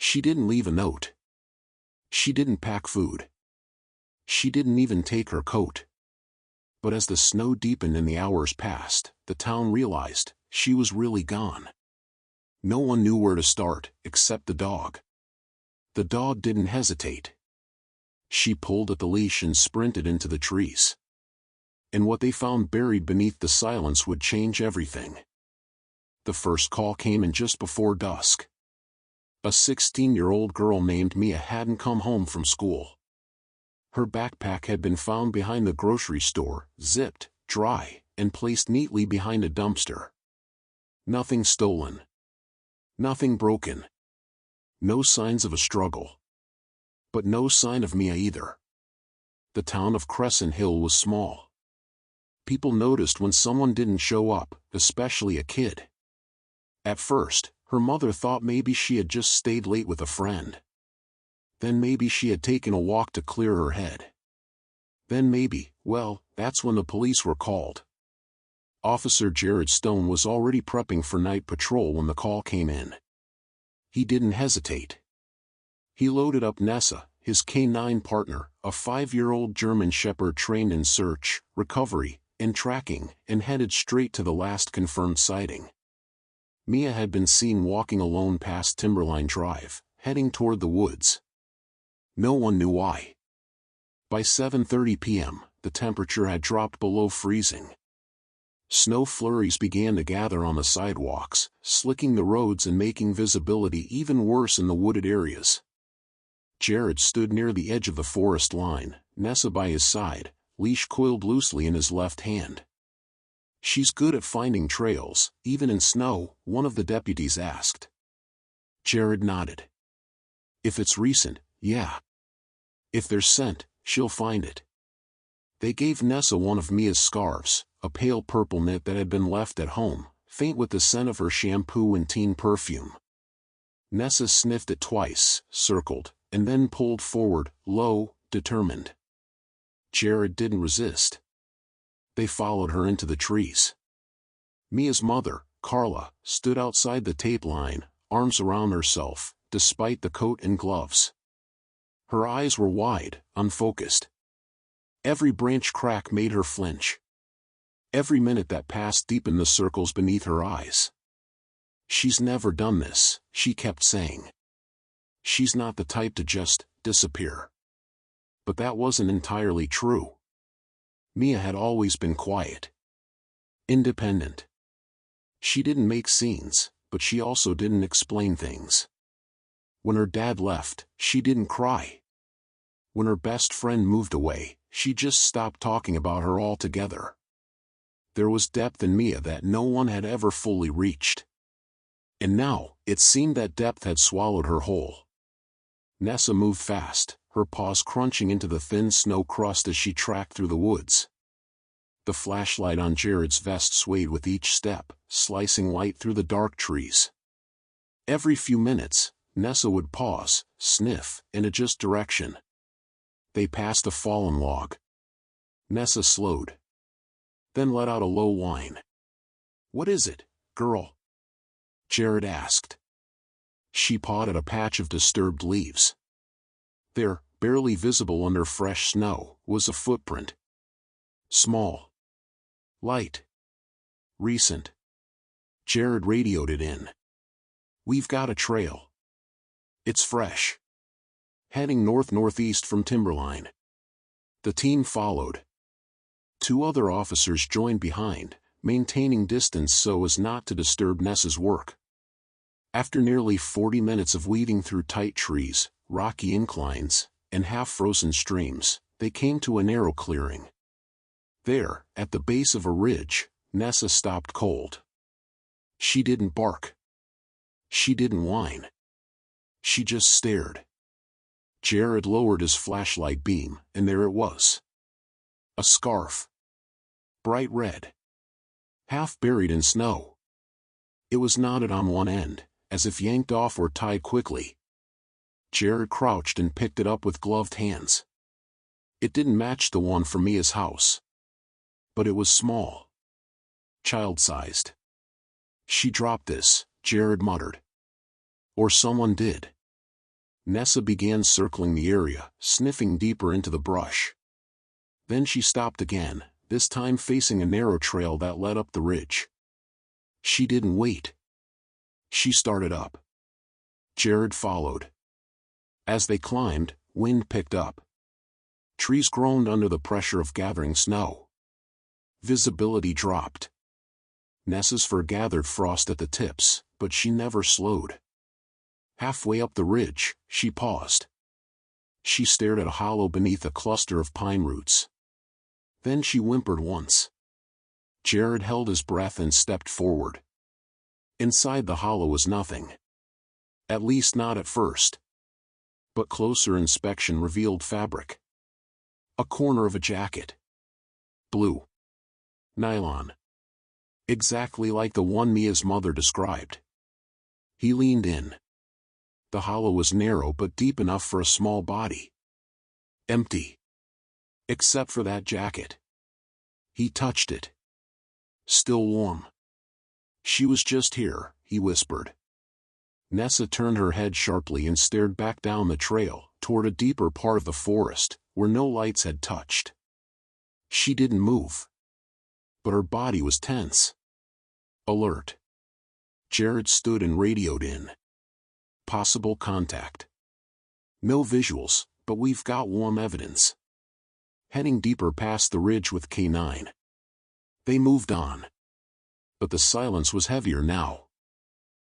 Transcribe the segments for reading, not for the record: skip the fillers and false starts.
She didn't leave a note. She didn't pack food. She didn't even take her coat. But as the snow deepened and the hours passed, the town realized she was really gone. No one knew where to start, except the dog. The dog didn't hesitate. She pulled at the leash and sprinted into the trees. And what they found buried beneath the silence would change everything. The first call came in just before dusk. A 16-year-old girl named Mia hadn't come home from school. Her backpack had been found behind the grocery store, zipped, dry, and placed neatly behind a dumpster. Nothing stolen. Nothing broken. No signs of a struggle. But no sign of Mia either. The town of Crescent Hill was small. People noticed when someone didn't show up, especially a kid. At first, her mother thought maybe she had just stayed late with a friend. Then maybe she had taken a walk to clear her head. Then maybe, well, that's when the police were called. Officer Jared Stone was already prepping for night patrol when the call came in. He didn't hesitate. He loaded up Nessa, his K-9 partner, a 5-year-old German Shepherd trained in search, recovery, and tracking, and headed straight to the last confirmed sighting. Mia had been seen walking alone past Timberline Drive, heading toward the woods. No one knew why. By 7:30 p.m., the temperature had dropped below freezing. Snow flurries began to gather on the sidewalks, slicking the roads and making visibility even worse in the wooded areas. Jared stood near the edge of the forest line, Nessa by his side, leash coiled loosely in his left hand. "She's good at finding trails, even in snow," one of the deputies asked. Jared nodded. "If it's recent, yeah. If there's scent, she'll find it." They gave Nessa one of Mia's scarves, a pale purple knit that had been left at home, faint with the scent of her shampoo and teen perfume. Nessa sniffed it twice, circled, and then pulled forward, low, determined. Jared didn't resist. They followed her into the trees. Mia's mother, Carla, stood outside the tape line, arms around herself, despite the coat and gloves. Her eyes were wide, unfocused. Every branch crack made her flinch. Every minute that passed deepened the circles beneath her eyes. "She's never done this," she kept saying. "She's not the type to just disappear." But that wasn't entirely true. Mia had always been quiet. Independent. She didn't make scenes, but she also didn't explain things. When her dad left, she didn't cry. When her best friend moved away, she just stopped talking about her altogether. There was depth in Mia that no one had ever fully reached. And now, it seemed that depth had swallowed her whole. Nessa moved fast, her paws crunching into the thin snow crust as she tracked through the woods. The flashlight on Jared's vest swayed with each step, slicing light through the dark trees. Every few minutes, Nessa would pause, sniff, and adjust direction. They passed a fallen log. Nessa slowed. Then let out a low whine. "What is it, girl?" Jared asked. She pawed at a patch of disturbed leaves. There, barely visible under fresh snow, was a footprint. Small. Light. Recent. Jared radioed it in. "We've got a trail. It's fresh. Heading north-northeast from Timberline." The team followed. 2 other officers joined behind, maintaining distance so as not to disturb Nessa's work. After nearly 40 minutes of weaving through tight trees, rocky inclines, and half-frozen streams, they came to a narrow clearing. There, at the base of a ridge, Nessa stopped cold. She didn't bark. She didn't whine. She just stared. Jared lowered his flashlight beam, and there it was. A scarf. Bright red. Half buried in snow. It was knotted on one end, as if yanked off or tied quickly. Jared crouched and picked it up with gloved hands. It didn't match the one from Mia's house. But it was small. Child-sized. "She dropped this," Jared muttered. "Or someone did." Nessa began circling the area, sniffing deeper into the brush. Then she stopped again, this time facing a narrow trail that led up the ridge. She didn't wait. She started up. Jared followed. As they climbed, wind picked up. Trees groaned under the pressure of gathering snow. Visibility dropped. Nessa's fur gathered frost at the tips, but she never slowed. Halfway up the ridge, she paused. She stared at a hollow beneath a cluster of pine roots. Then she whimpered once. Jared held his breath and stepped forward. Inside the hollow was nothing. At least not at first. But closer inspection revealed fabric. A corner of a jacket. Blue. Nylon. Exactly like the one Mia's mother described. He leaned in. The hollow was narrow but deep enough for a small body. Empty. Except for that jacket. He touched it. Still warm. She was just here, he whispered. Nessa turned her head sharply and stared back down the trail, toward a deeper part of the forest, where no lights had touched. She didn't move. But her body was tense. Alert. Jared stood and radioed in. Possible contact. No visuals, but we've got warm evidence. Heading deeper past the ridge with K9. They moved on. But the silence was heavier now.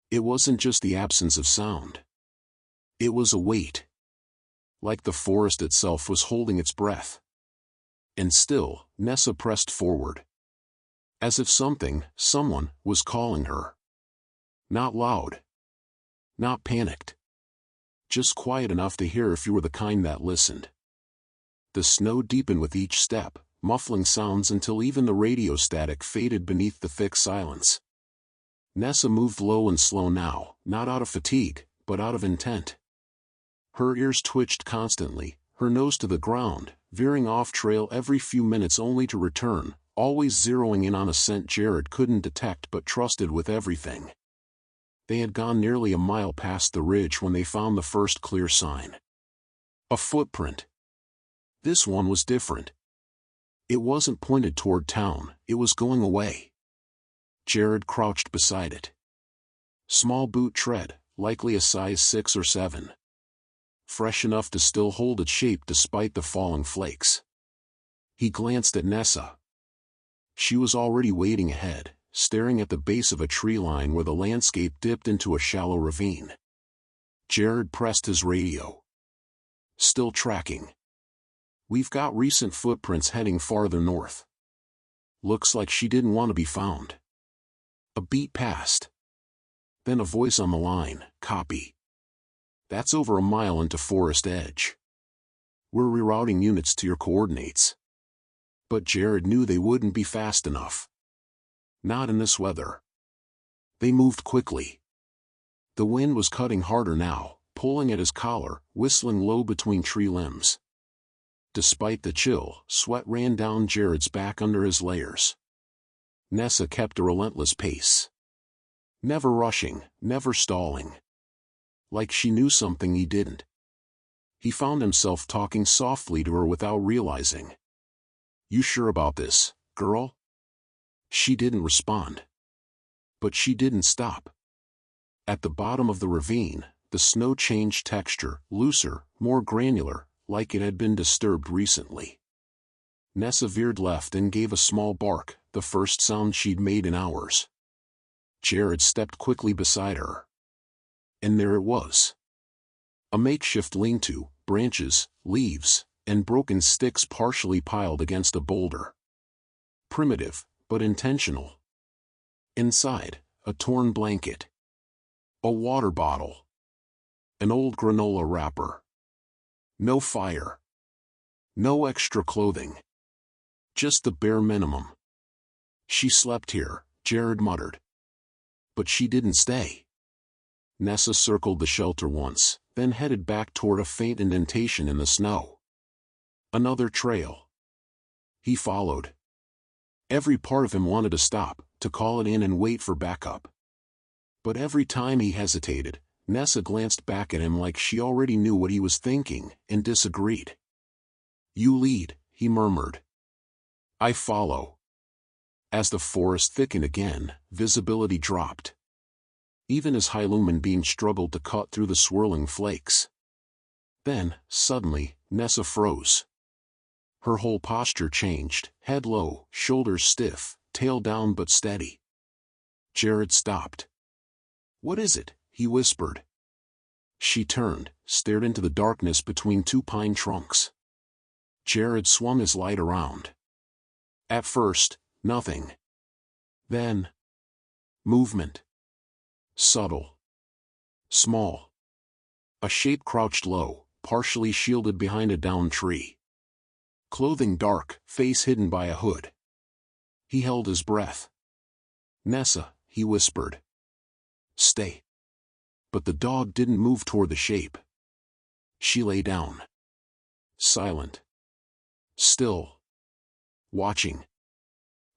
It wasn't just the absence of sound. It was a weight. Like the forest itself was holding its breath. And still, Nessa pressed forward. As if someone, was calling her. Not loud. Not panicked. Just quiet enough to hear if you were the kind that listened. The snow deepened with each step, muffling sounds until even the radio static faded beneath the thick silence. Nessa moved low and slow now, not out of fatigue, but out of intent. Her ears twitched constantly, her nose to the ground, veering off trail every few minutes only to return, always zeroing in on a scent Jared couldn't detect but trusted with everything. They had gone nearly a mile past the ridge when they found the first clear sign. A footprint. This one was different. It wasn't pointed toward town, it was going away. Jared crouched beside it. Small boot tread, likely a size 6 or 7. Fresh enough to still hold its shape despite the falling flakes. He glanced at Nessa. She was already wading ahead, staring at the base of a tree line where the landscape dipped into a shallow ravine. Jared pressed his radio. Still tracking. We've got recent footprints heading farther north. Looks like she didn't want to be found. A beat passed. Then a voice on the line, copy. That's over a mile into forest edge. We're rerouting units to your coordinates. But Jared knew they wouldn't be fast enough. Not in this weather. They moved quickly. The wind was cutting harder now, pulling at his collar, whistling low between tree limbs. Despite the chill, sweat ran down Jared's back under his layers. Nessa kept a relentless pace. Never rushing, never stalling. Like she knew something he didn't. He found himself talking softly to her without realizing. You sure about this, girl? She didn't respond. But she didn't stop. At the bottom of the ravine, the snow changed texture, looser, more granular, like it had been disturbed recently. Nessa veered left and gave a small bark, the first sound she'd made in hours. Jared stepped quickly beside her. And there it was. A makeshift lean-to, branches, leaves, and broken sticks partially piled against a boulder. Primitive, but intentional. Inside, a torn blanket. A water bottle. An old granola wrapper. No fire. No extra clothing. Just the bare minimum. She slept here, Jared muttered. But she didn't stay. Nessa circled the shelter once, then headed back toward a faint indentation in the snow. Another trail. He followed. Every part of him wanted to stop, to call it in and wait for backup. But every time he hesitated, Nessa glanced back at him like she already knew what he was thinking, and disagreed. "You lead," he murmured. "I follow." As the forest thickened again, visibility dropped. Even as high-lumen beams struggled to cut through the swirling flakes. Then, suddenly, Nessa froze. Her whole posture changed, head low, shoulders stiff, tail down but steady. Jared stopped. "What is it?" he whispered. She turned, stared into the darkness between two pine trunks. Jared swung his light around. At first, nothing. Then, movement. Subtle. Small. A shape crouched low, partially shielded behind a downed tree. Clothing dark, face hidden by a hood. He held his breath. "Nessa," he whispered. "Stay." But the dog didn't move toward the shape. She lay down. Silent. Still. Watching.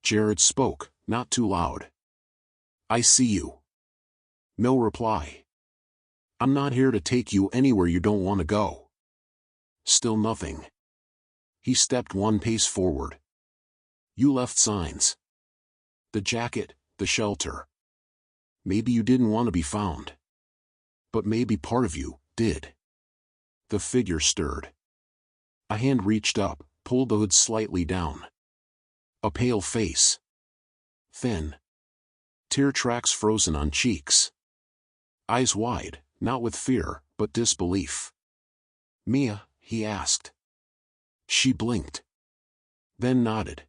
Jared spoke, not too loud. "I see you." No reply. "I'm not here to take you anywhere you don't want to go." Still nothing. He stepped one pace forward. "You left signs. The jacket, the shelter. Maybe you didn't want to be found. But maybe part of you did." The figure stirred. A hand reached up, pulled the hood slightly down. A pale face. Thin. Tear tracks frozen on cheeks. Eyes wide, not with fear, but disbelief. "Mia?" he asked. She blinked. Then nodded.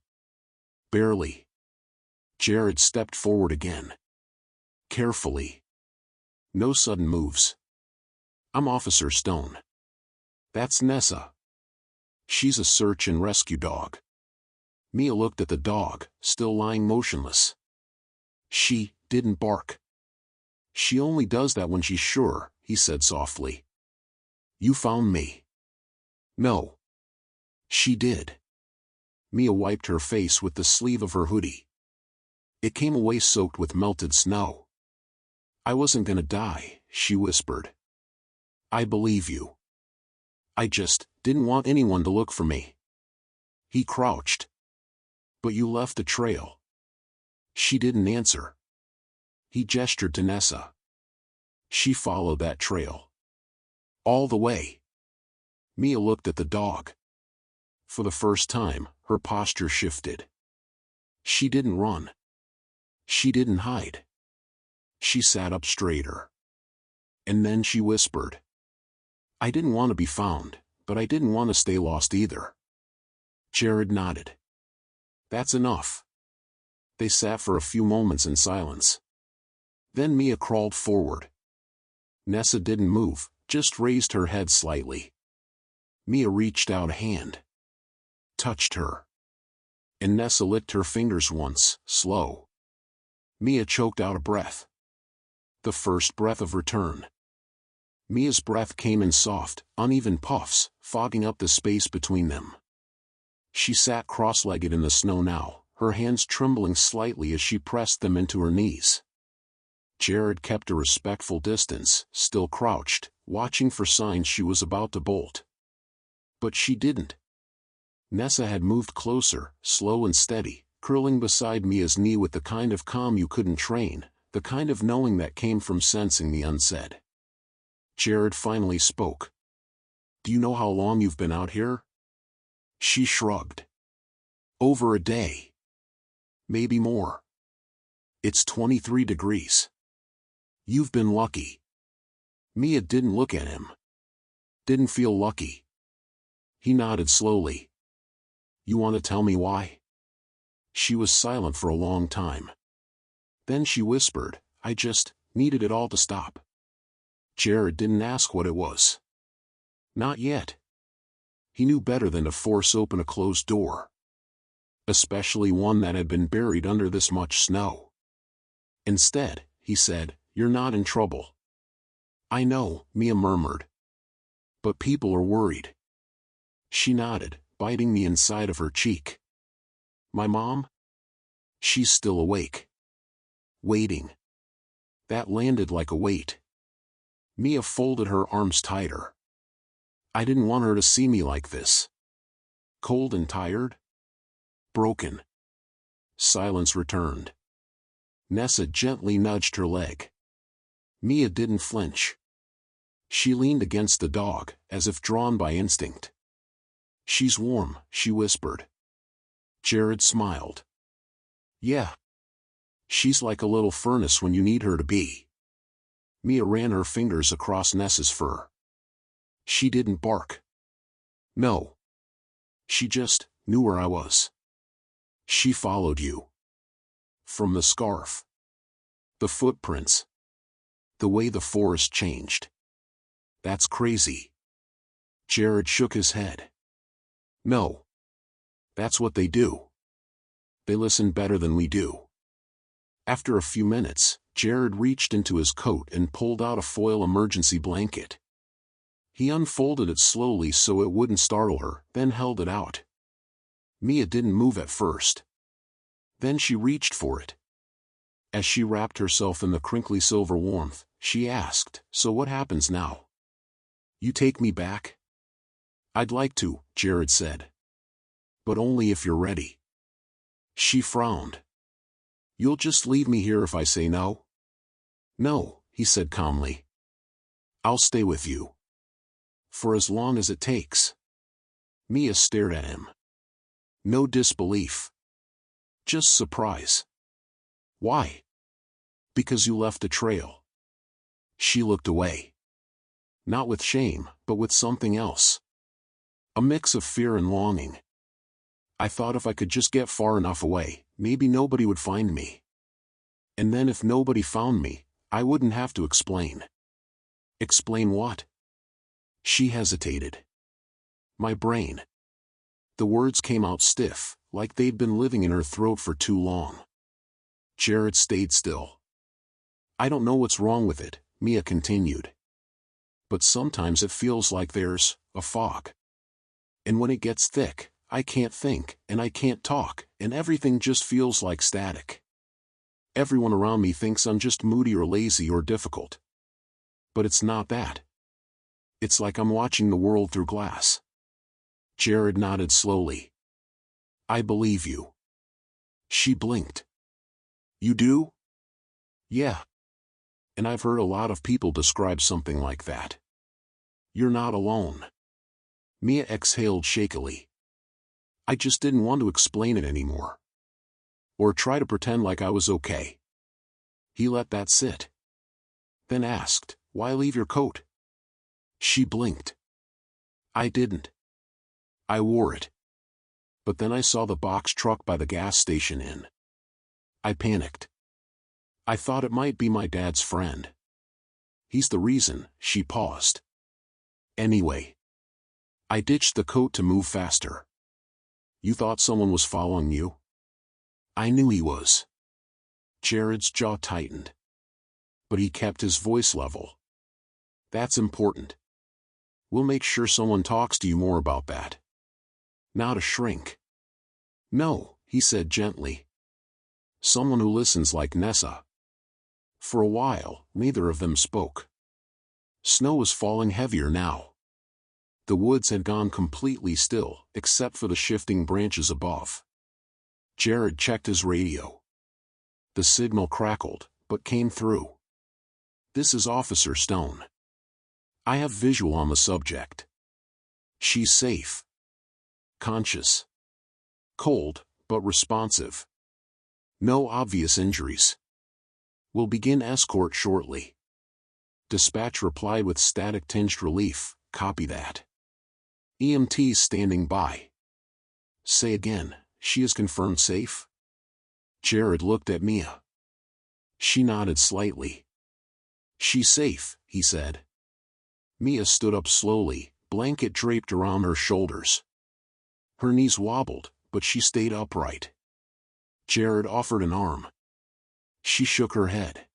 Barely. Jared stepped forward again. Carefully. No sudden moves. "I'm Officer Stone. That's Nessa. She's a search and rescue dog." Mia looked at the dog, still lying motionless. "She didn't bark." "She only does that when she's sure," he said softly. "You found me." "No." "She did." Mia wiped her face with the sleeve of her hoodie. It came away soaked with melted snow. "I wasn't gonna die," she whispered. "I believe you. I just didn't want anyone to look for me." He crouched. "But you left a trail." She didn't answer. He gestured to Nessa. She followed that trail. All the way. Mia looked at the dog. For the first time, her posture shifted. She didn't run. She didn't hide. She sat up straighter. And then she whispered. "I didn't want to be found, but I didn't want to stay lost either." Jared nodded. "That's enough." They sat for a few moments in silence. Then Mia crawled forward. Nessa didn't move, just raised her head slightly. Mia reached out a hand. Touched her. And Nessa licked her fingers once, slow. Mia choked out a breath. The first breath of return. Mia's breath came in soft, uneven puffs, fogging up the space between them. She sat cross-legged in the snow now, her hands trembling slightly as she pressed them into her knees. Jared kept a respectful distance, still crouched, watching for signs she was about to bolt. But she didn't. Nessa had moved closer, slow and steady, curling beside Mia's knee with the kind of calm you couldn't train, the kind of knowing that came from sensing the unsaid. Jared finally spoke. "Do you know how long you've been out here?" She shrugged. "Over a day. Maybe more. It's 23 degrees. You've been lucky." Mia didn't look at him. Didn't feel lucky. He nodded slowly. "You want to tell me why?" She was silent for a long time. Then she whispered, "I just needed it all to stop." Jared didn't ask what it was. Not yet. He knew better than to force open a closed door. Especially one that had been buried under this much snow. Instead, he said, "You're not in trouble." "I know," Mia murmured. "But people are worried." She nodded, biting the inside of her cheek. "My mom?" "She's still awake. Waiting." That landed like a weight. Mia folded her arms tighter. I didn't want her to see me like this. Cold and tired? Broken. Silence returned. Nessa gently nudged her leg. Mia didn't flinch. She leaned against the dog, as if drawn by instinct. She's warm, she whispered. Jared smiled. Yeah. She's like a little furnace when you need her to be. Mia ran her fingers across Nessa's fur. She didn't bark. No. She just knew where I was. She followed you. From the scarf. The footprints. The way the forest changed. That's crazy. Jared shook his head. No. That's what they do. They listen better than we do. After a few minutes, Jared reached into his coat and pulled out a foil emergency blanket. He unfolded it slowly so it wouldn't startle her, then held it out. Mia didn't move at first. Then she reached for it. As she wrapped herself in the crinkly silver warmth, she asked, "So what happens now? You take me back?" "I'd like to," Jared said. "But only if you're ready." She frowned. "You'll just leave me here if I say no?" "No," he said calmly. "I'll stay with you. For as long as it takes." Mia stared at him. No disbelief. Just surprise. "Why?" "Because you left a trail." She looked away. Not with shame, but with something else. A mix of fear and longing. "I thought if I could just get far enough away, maybe nobody would find me. And then if nobody found me, I wouldn't have to explain." "Explain what?" She hesitated. "My brain." The words came out stiff, like they'd been living in her throat for too long. Jared stayed still. "I don't know what's wrong with it," Mia continued. "But sometimes it feels like there's a fog. And when it gets thick, I can't think, and I can't talk, and everything just feels like static. Everyone around me thinks I'm just moody or lazy or difficult. But it's not that. It's like I'm watching the world through glass." Jared nodded slowly. "I believe you." She blinked. "You do?" "Yeah. And I've heard a lot of people describe something like that. You're not alone." Mia exhaled shakily. "I just didn't want to explain it anymore. Or try to pretend like I was okay." He let that sit. Then asked, "Why leave your coat?" She blinked. "I didn't. I wore it. But then I saw the box truck by the gas station in. I panicked. I thought it might be my dad's friend. He's the reason." She paused. "Anyway. I ditched the coat to move faster." "You thought someone was following you?" "I knew he was." Jared's jaw tightened. But he kept his voice level. "That's important. We'll make sure someone talks to you more about that. Not a shrink." "No," he said gently. "Someone who listens like Nessa." For a while, neither of them spoke. Snow was falling heavier now. The woods had gone completely still, except for the shifting branches above. Jared checked his radio. The signal crackled, but came through. "This is Officer Stone. I have visual on the subject. She's safe. Conscious. Cold, but responsive. No obvious injuries. We'll begin escort shortly." Dispatch replied with static-tinged relief, "Copy that. EMT's standing by." "Say again, she is confirmed safe?" Jared looked at Mia. She nodded slightly. "She's safe," he said. Mia stood up slowly, blanket draped around her shoulders. Her knees wobbled, but she stayed upright. Jared offered an arm. She shook her head.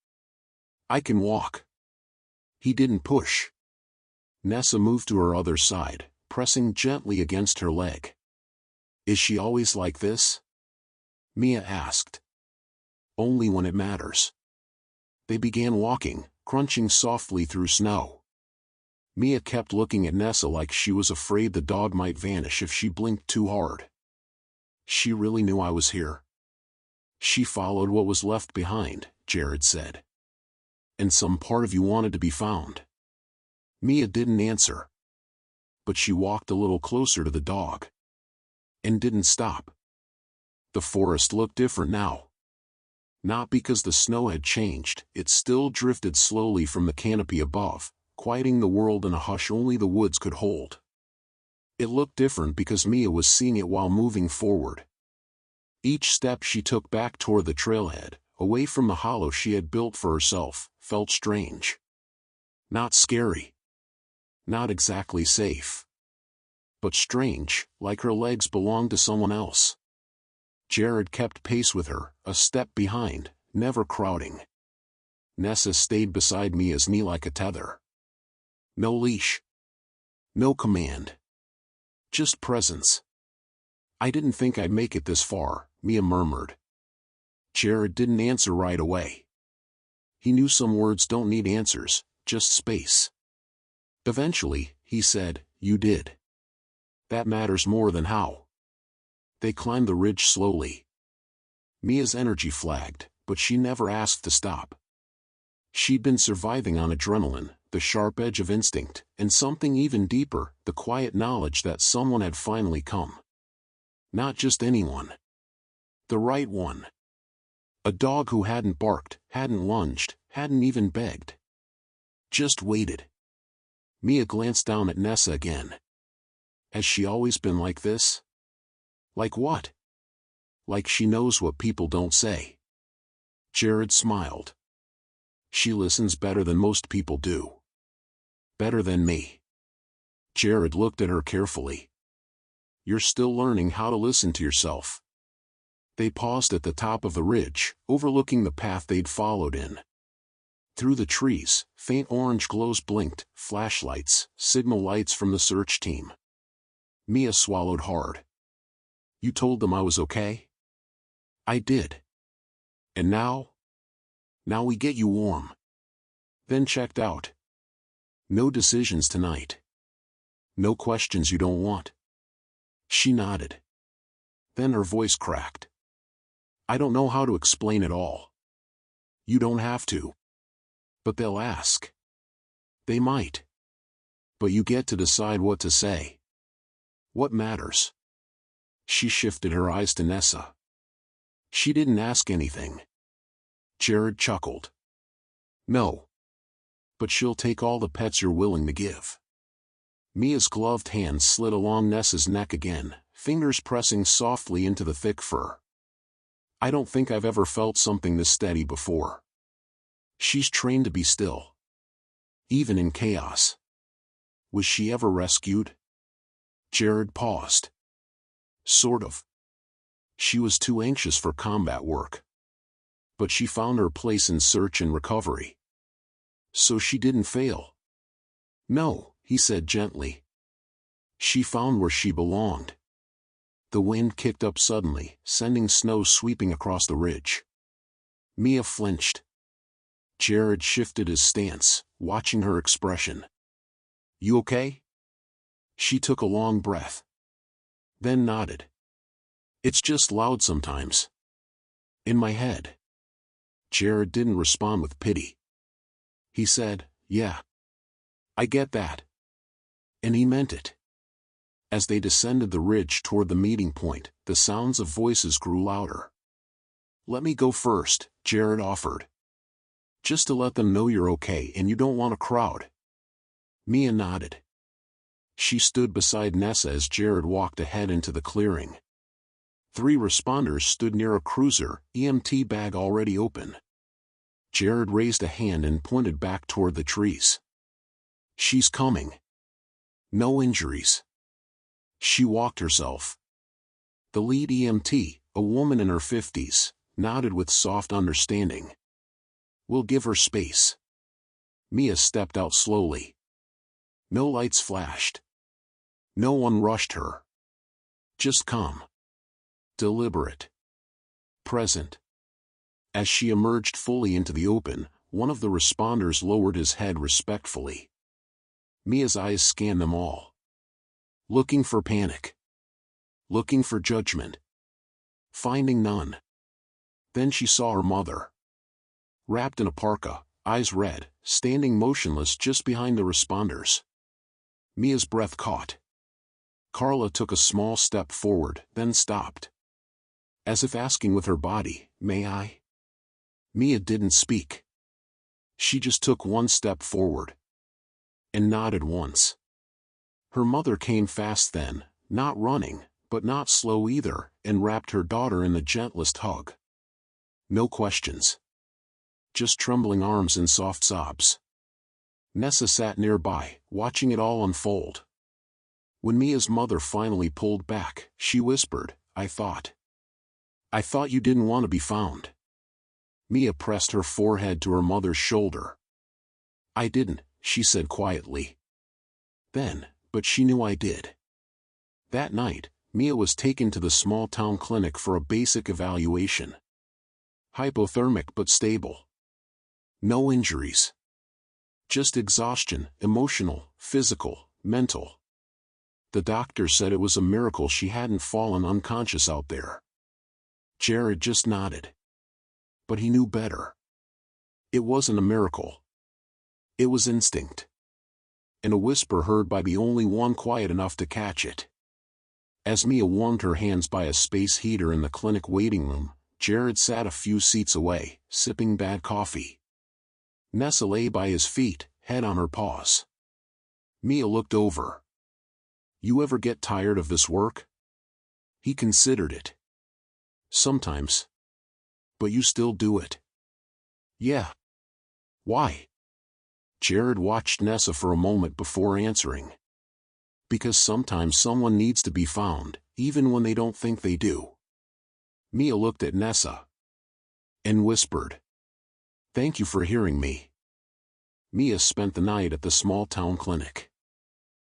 "I can walk." He didn't push. Nessa moved to her other side, pressing gently against her leg. "Is she always like this?" Mia asked. "Only when it matters." They began walking, crunching softly through snow. Mia kept looking at Nessa like she was afraid the dog might vanish if she blinked too hard. She really knew I was here. She followed what was left behind, Jared said. And some part of you wanted to be found. Mia didn't answer. But she walked a little closer to the dog. And didn't stop. The forest looked different now. Not because the snow had changed, it still drifted slowly from the canopy above, quieting the world in a hush only the woods could hold. It looked different because Mia was seeing it while moving forward. Each step she took back toward the trailhead, away from the hollow she had built for herself, felt strange. Not scary. Not exactly safe. But strange, like her legs belonged to someone else. Jared kept pace with her, a step behind, never crowding. Nessa stayed beside Mia's knee like a tether. No leash. No command. Just presence. I didn't think I'd make it this far, Mia murmured. Jared didn't answer right away. He knew some words don't need answers, just space. Eventually, he said, "You did. That matters more than how." They climbed the ridge slowly. Mia's energy flagged, but she never asked to stop. She'd been surviving on adrenaline, the sharp edge of instinct, and something even deeper, the quiet knowledge that someone had finally come. Not just anyone. The right one. A dog who hadn't barked, hadn't lunged, hadn't even begged. Just waited. Mia glanced down at Nessa again. Has she always been like this? Like what? Like she knows what people don't say. Jared smiled. She listens better than most people do. Better than me. Jared looked at her carefully. You're still learning how to listen to yourself. They paused at the top of the ridge, overlooking the path they'd followed in. Through the trees, faint orange glows blinked, flashlights, signal lights from the search team. Mia swallowed hard. You told them I was okay? I did. And now? Now we get you warm. Then checked out. No decisions tonight. No questions you don't want. She nodded. Then her voice cracked. I don't know how to explain it all. You don't have to. But they'll ask. They might. But you get to decide what to say. What matters? She shifted her eyes to Nessa. She didn't ask anything. Jared chuckled. No. But she'll take all the pets you're willing to give. Mia's gloved hand slid along Nessa's neck again, fingers pressing softly into the thick fur. I don't think I've ever felt something this steady before. She's trained to be still. Even in chaos. Was she ever rescued? Jared paused. Sort of. She was too anxious for combat work. But she found her place in search and recovery. So she didn't fail. No, he said gently. She found where she belonged. The wind kicked up suddenly, sending snow sweeping across the ridge. Mia flinched. Jared shifted his stance, watching her expression. You okay? She took a long breath. Then nodded. It's just loud sometimes. In my head. Jared didn't respond with pity. He said, yeah. I get that. And he meant it. As they descended the ridge toward the meeting point, the sounds of voices grew louder. Let me go first, Jared offered. Just to let them know you're okay and you don't want a crowd. Mia nodded. She stood beside Nessa as Jared walked ahead into the clearing. 3 responders stood near a cruiser, EMT bag already open. Jared raised a hand and pointed back toward the trees. She's coming. No injuries. She walked herself. The lead EMT, a woman in her 50s, nodded with soft understanding. We'll give her space. Mia stepped out slowly. No lights flashed. No one rushed her. Just calm. Deliberate. Present. As she emerged fully into the open, one of the responders lowered his head respectfully. Mia's eyes scanned them all. Looking for panic. Looking for judgment. Finding none. Then she saw her mother. Wrapped in a parka, eyes red, standing motionless just behind the responders. Mia's breath caught. Carla took a small step forward, then stopped. As if asking with her body, "May I?" Mia didn't speak. She just took one step forward. And nodded once. Her mother came fast then, not running, but not slow either, and wrapped her daughter in the gentlest hug. No questions. Just trembling arms and soft sobs. Nessa sat nearby, watching it all unfold. When Mia's mother finally pulled back, she whispered, I thought you didn't want to be found." Mia pressed her forehead to her mother's shoulder. "I didn't," she said quietly. Then, but she knew I did. That night, Mia was taken to the small-town clinic for a basic evaluation. Hypothermic but stable. No injuries. Just exhaustion, emotional, physical, mental. The doctor said it was a miracle she hadn't fallen unconscious out there. Jared just nodded. But he knew better. It wasn't a miracle. It was instinct. And a whisper heard by the only one quiet enough to catch it. As Mia warmed her hands by a space heater in the clinic waiting room, Jared sat a few seats away, sipping bad coffee. Nessa lay by his feet, head on her paws. Mia looked over. "You ever get tired of this work?" He considered it. "Sometimes. But you still do it." "Yeah." "Why?" Jared watched Nessa for a moment before answering. "Because sometimes someone needs to be found, even when they don't think they do." Mia looked at Nessa. And whispered. "Thank you for hearing me." Mia spent the night at the small-town clinic.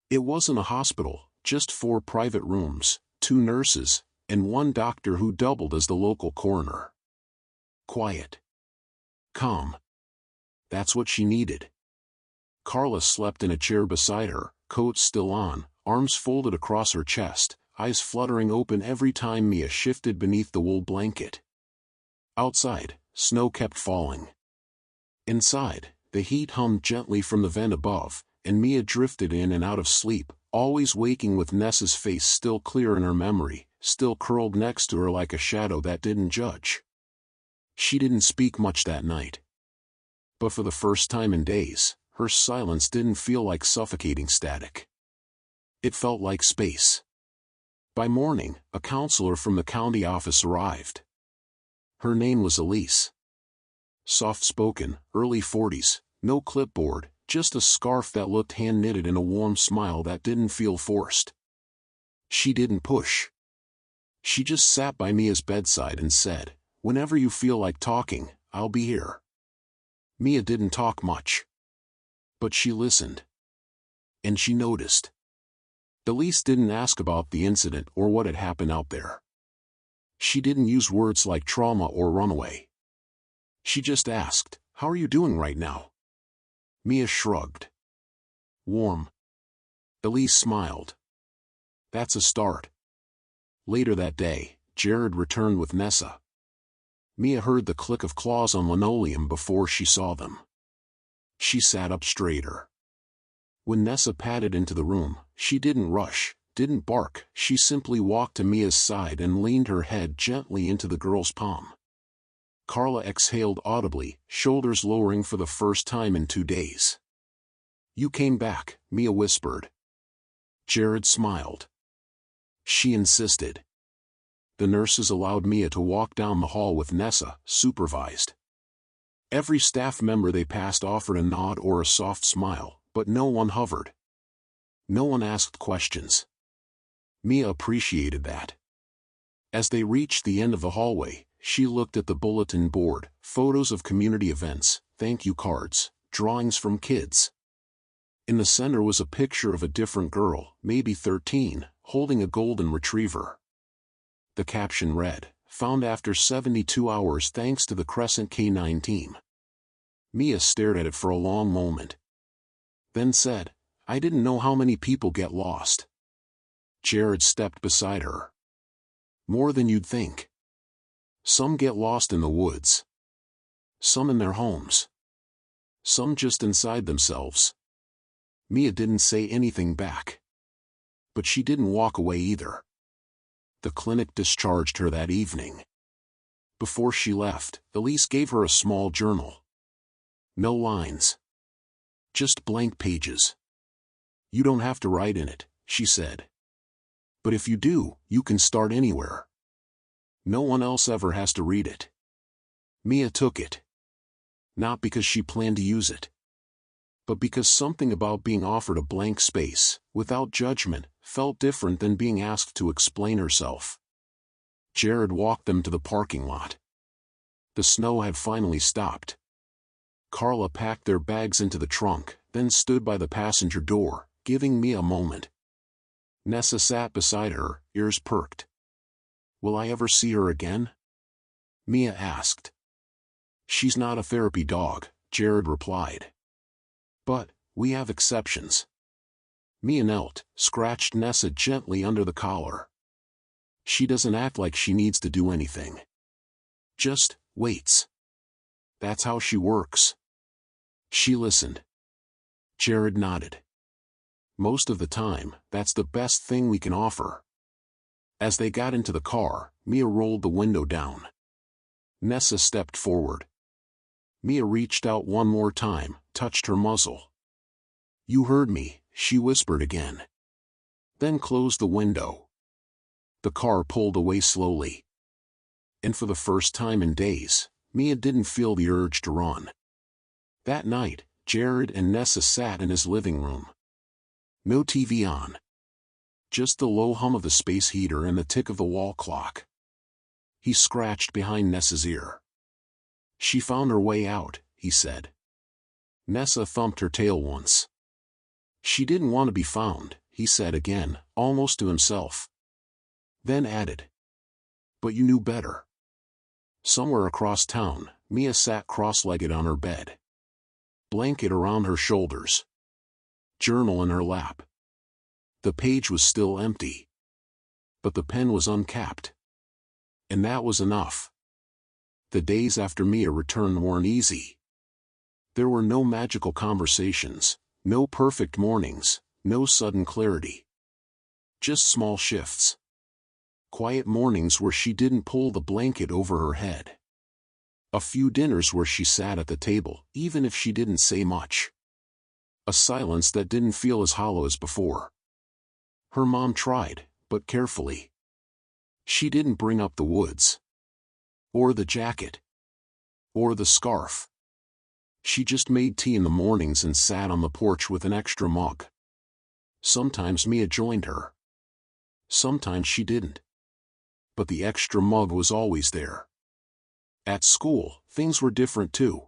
It wasn't a hospital, just 4 private rooms, 2 nurses, and 1 doctor who doubled as the local coroner. Quiet. Calm. That's what she needed. Carla slept in a chair beside her, coat still on, arms folded across her chest, eyes fluttering open every time Mia shifted beneath the wool blanket. Outside, snow kept falling. Inside, the heat hummed gently from the vent above, and Mia drifted in and out of sleep, always waking with Nessa's face still clear in her memory, still curled next to her like a shadow that didn't judge. She didn't speak much that night. But for the first time in days, her silence didn't feel like suffocating static. It felt like space. By morning, a counselor from the county office arrived. Her name was Elise. Soft-spoken, early 40s, no clipboard, just a scarf that looked hand-knitted and a warm smile that didn't feel forced. She didn't push. She just sat by Mia's bedside and said, "Whenever you feel like talking, I'll be here." Mia didn't talk much. But she listened. And she noticed. Elise didn't ask about the incident or what had happened out there. She didn't use words like trauma or runaway. She just asked, "How are you doing right now?" Mia shrugged. "Warm." Elise smiled. "That's a start." Later that day, Jared returned with Nessa. Mia heard the click of claws on linoleum before she saw them. She sat up straighter. When Nessa padded into the room, she didn't rush, didn't bark, she simply walked to Mia's side and leaned her head gently into the girl's palm. Carla exhaled audibly, shoulders lowering for the first time in 2 days. "You came back," Mia whispered. Jared smiled. She insisted. The nurses allowed Mia to walk down the hall with Nessa, supervised. Every staff member they passed offered a nod or a soft smile, but no one hovered. No one asked questions. Mia appreciated that. As they reached the end of the hallway, she looked at the bulletin board, photos of community events, thank you cards, drawings from kids. In the center was a picture of a different girl, maybe 13, holding a golden retriever. The caption read, "Found after 72 hours thanks to the Crescent K9 team." Mia stared at it for a long moment. Then said, "I didn't know how many people get lost." Jared stepped beside her. "More than you'd think. Some get lost in the woods. Some in their homes. Some just inside themselves." Mia didn't say anything back. But she didn't walk away either. The clinic discharged her that evening. Before she left, Elise gave her a small journal. No lines. Just blank pages. "You don't have to write in it," she said. "But if you do, you can start anywhere. No one else ever has to read it." Mia took it. Not because she planned to use it, but because something about being offered a blank space, without judgment, felt different than being asked to explain herself. Jared walked them to the parking lot. The snow had finally stopped. Carla packed their bags into the trunk, then stood by the passenger door, giving Mia a moment. Nessa sat beside her, ears perked. "Will I ever see her again?" Mia asked. "She's not a therapy dog," Jared replied. "But we have exceptions." Mia knelt, scratched Nessa gently under the collar. "She doesn't act like she needs to do anything. Just waits. That's how she works." She listened. Jared nodded. "Most of the time, that's the best thing we can offer." As they got into the car, Mia rolled the window down. Nessa stepped forward. Mia reached out one more time, touched her muzzle. "You heard me," she whispered again. Then closed the window. The car pulled away slowly. And for the first time in days, Mia didn't feel the urge to run. That night, Jared and Nessa sat in his living room. No TV on. Just the low hum of the space heater and the tick of the wall clock. He scratched behind Nessa's ear. "She found her way out," he said. Nessa thumped her tail once. "She didn't want to be found," he said again, almost to himself. Then added, "But you knew better." Somewhere across town, Mia sat cross-legged on her bed. Blanket around her shoulders. Journal in her lap. The page was still empty. But the pen was uncapped. And that was enough. The days after Mia returned weren't easy. There were no magical conversations, no perfect mornings, no sudden clarity. Just small shifts. Quiet mornings where she didn't pull the blanket over her head. A few dinners where she sat at the table, even if she didn't say much. A silence that didn't feel as hollow as before. Her mom tried, but carefully. She didn't bring up the woods. Or the jacket. Or the scarf. She just made tea in the mornings and sat on the porch with an extra mug. Sometimes Mia joined her. Sometimes she didn't. But the extra mug was always there. At school, things were different too.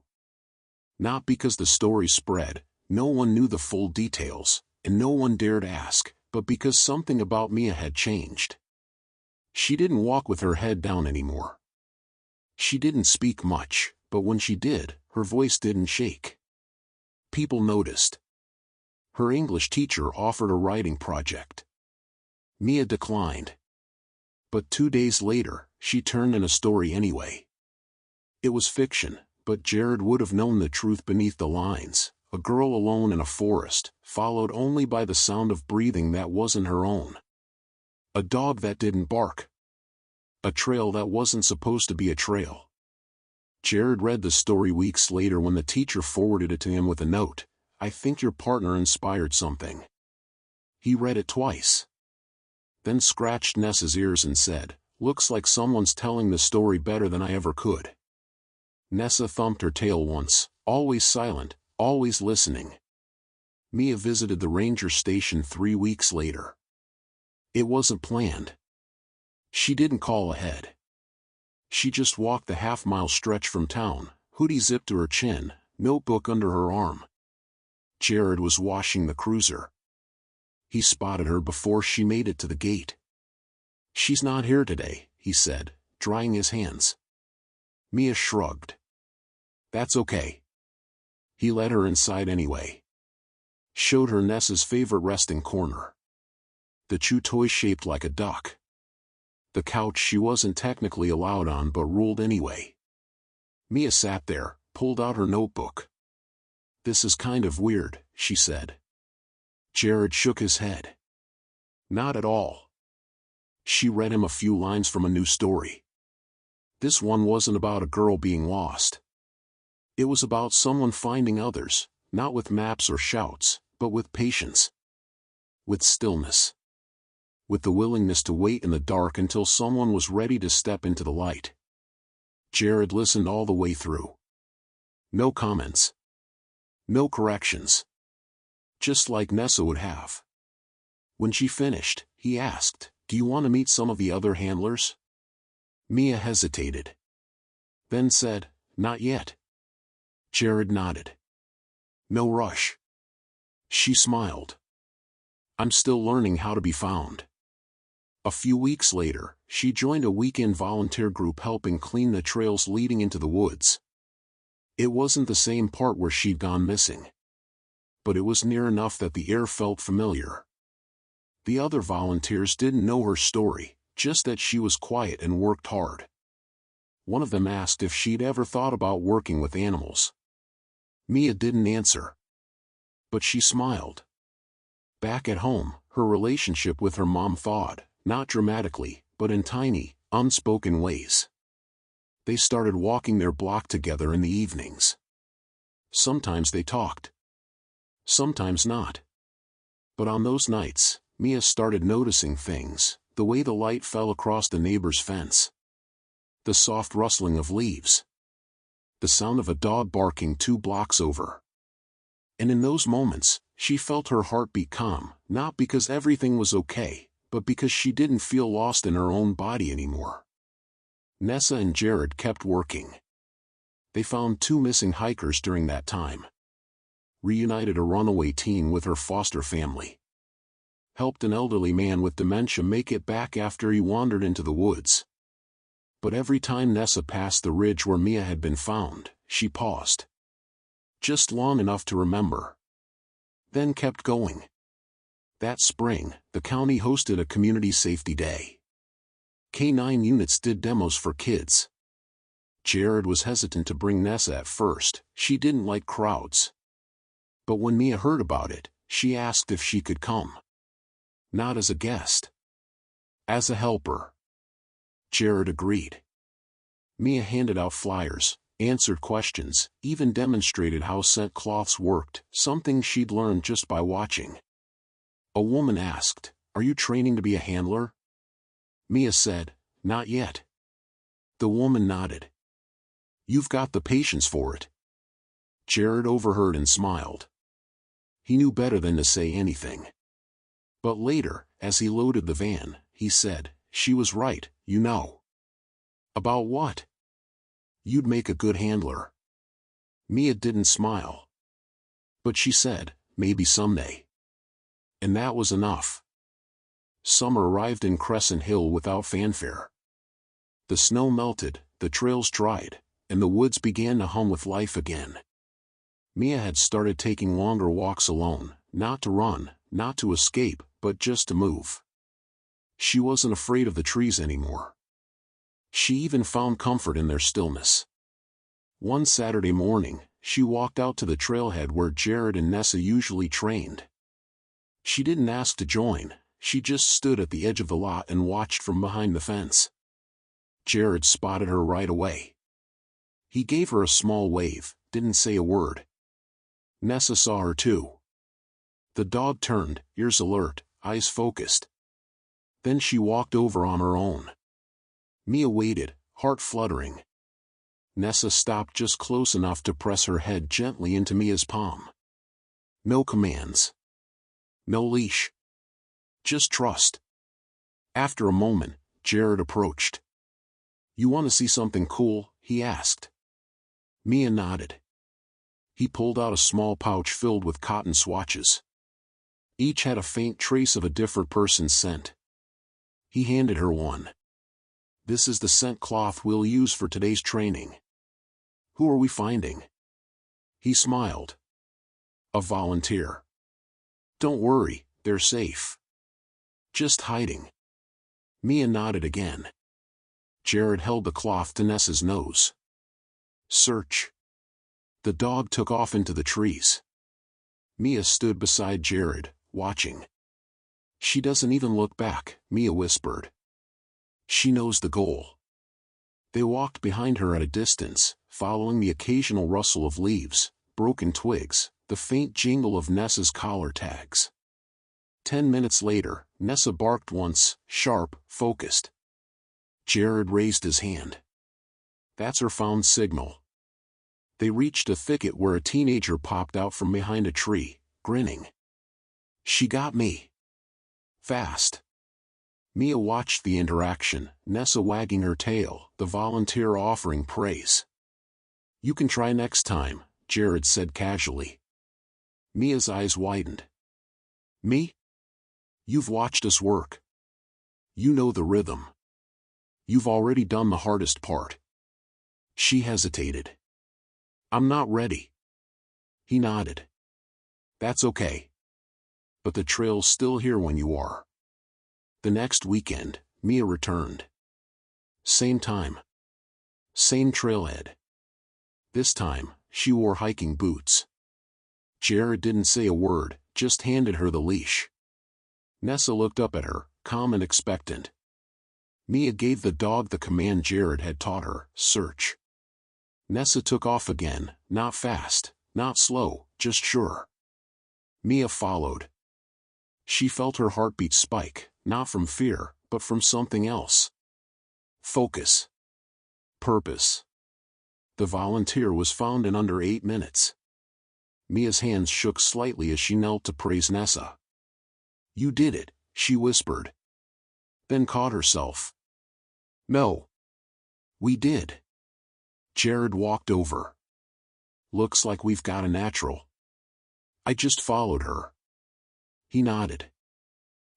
Not because the story spread, no one knew the full details, and no one dared ask, but because something about Mia had changed. She didn't walk with her head down anymore. She didn't speak much, but when she did, her voice didn't shake. People noticed. Her English teacher offered a writing project. Mia declined. But 2 days later, she turned in a story anyway. It was fiction, but Jared would have known the truth beneath the lines. A girl alone in a forest, followed only by the sound of breathing that wasn't her own. A dog that didn't bark. A trail that wasn't supposed to be a trail. Jared read the story weeks later when the teacher forwarded it to him with a note, "I think your partner inspired something." He read it twice. Then scratched Nessa's ears and said, "Looks like someone's telling the story better than I ever could." Nessa thumped her tail once, always silent, always listening. Mia visited the ranger station 3 weeks later. It wasn't planned. She didn't call ahead. She just walked the half-mile stretch from town, hoodie zipped to her chin, notebook under her arm. Jared was washing the cruiser. He spotted her before she made it to the gate. "She's not here today," he said, drying his hands. Mia shrugged. "That's okay. He let her inside anyway. Showed her Nessa's favorite resting corner. The chew toy shaped like a duck. The couch she wasn't technically allowed on but ruled anyway. Mia sat there, pulled out her notebook. "This is kind of weird," she said. Jared shook his head. "Not at all." She read him a few lines from a new story. This one wasn't about a girl being lost. It was about someone finding others, not with maps or shouts, but with patience. With stillness. With the willingness to wait in the dark until someone was ready to step into the light. Jared listened all the way through. No comments. No corrections. Just like Nessa would have. When she finished, he asked, "Do you want to meet some of the other handlers?" Mia hesitated. Then said, "Not yet." Jared nodded. "No rush." She smiled. "I'm still learning how to be found." A few weeks later, she joined a weekend volunteer group helping clean the trails leading into the woods. It wasn't the same part where she'd gone missing. But it was near enough that the air felt familiar. The other volunteers didn't know her story, just that she was quiet and worked hard. One of them asked if she'd ever thought about working with animals. Mia didn't answer. But she smiled. Back at home, her relationship with her mom thawed, not dramatically, but in tiny, unspoken ways. They started walking their block together in the evenings. Sometimes they talked. Sometimes not. But on those nights, Mia started noticing things, the way the light fell across the neighbor's fence. The soft rustling of leaves. The sound of a dog barking 2 blocks over. And in those moments, she felt her heartbeat calm, not because everything was okay, but because she didn't feel lost in her own body anymore. Nessa and Jared kept working. They found 2 missing hikers during that time. Reunited a runaway teen with her foster family. Helped an elderly man with dementia make it back after he wandered into the woods. But every time Nessa passed the ridge where Mia had been found, she paused. Just long enough to remember. Then kept going. That spring, the county hosted a community safety day. K-9 units did demos for kids. Jared was hesitant to bring Nessa at first, she didn't like crowds. But when Mia heard about it, she asked if she could come. Not as a guest. As a helper. Jared agreed. Mia handed out flyers, answered questions, even demonstrated how scent cloths worked, something she'd learned just by watching. A woman asked, "Are you training to be a handler?" Mia said, "Not yet." The woman nodded. "You've got the patience for it." Jared overheard and smiled. He knew better than to say anything. But later, as he loaded the van, he said, "She was right, you know." "About what?" "You'd make a good handler." Mia didn't smile. But she said, "Maybe someday." And that was enough. Summer arrived in Crescent Hill without fanfare. The snow melted, the trails dried, and the woods began to hum with life again. Mia had started taking longer walks alone, not to run, not to escape, but just to move. She wasn't afraid of the trees anymore. She even found comfort in their stillness. One Saturday morning, she walked out to the trailhead where Jared and Nessa usually trained. She didn't ask to join, she just stood at the edge of the lot and watched from behind the fence. Jared spotted her right away. He gave her a small wave, didn't say a word. Nessa saw her too. The dog turned, ears alert, eyes focused. Then she walked over on her own. Mia waited, heart fluttering. Nessa stopped just close enough to press her head gently into Mia's palm. No commands. No leash. Just trust. After a moment, Jared approached. "You want to see something cool?" he asked. Mia nodded. He pulled out a small pouch filled with cotton swatches. Each had a faint trace of a different person's scent. He handed her one. "This is the scent cloth we'll use for today's training." "Who are we finding?" He smiled. A volunteer. Don't worry, they're safe. Just hiding. Mia nodded again. Jared held the cloth to Nessa's nose. Search. The dog took off into the trees. Mia stood beside Jared, watching. She doesn't even look back, Mia whispered. She knows the goal. They walked behind her at a distance, following the occasional rustle of leaves, broken twigs, the faint jingle of Nessa's collar tags. 10 minutes later, Nessa barked once, sharp, focused. Jared raised his hand. That's her found signal. They reached a thicket where a teenager popped out from behind a tree, grinning. She got me. Fast. Mia watched the interaction, Nessa wagging her tail, the volunteer offering praise. You can try next time, Jared said casually. Mia's eyes widened. Me? You've watched us work. You know the rhythm. You've already done the hardest part. She hesitated. I'm not ready. He nodded. That's okay. But the trail's still here when you are. The next weekend, Mia returned. Same time. Same trailhead. This time, she wore hiking boots. Jared didn't say a word, just handed her the leash. Nessa looked up at her, calm and expectant. Mia gave the dog the command Jared had taught her, search. Nessa took off again, not fast, not slow, just sure. Mia followed. She felt her heartbeat spike, not from fear, but from something else. Focus. Purpose. The volunteer was found in under 8 minutes. Mia's hands shook slightly as she knelt to praise Nessa. You did it, she whispered. Then caught herself. No. We did. Jared walked over. Looks like we've got a natural. I just followed her. He nodded.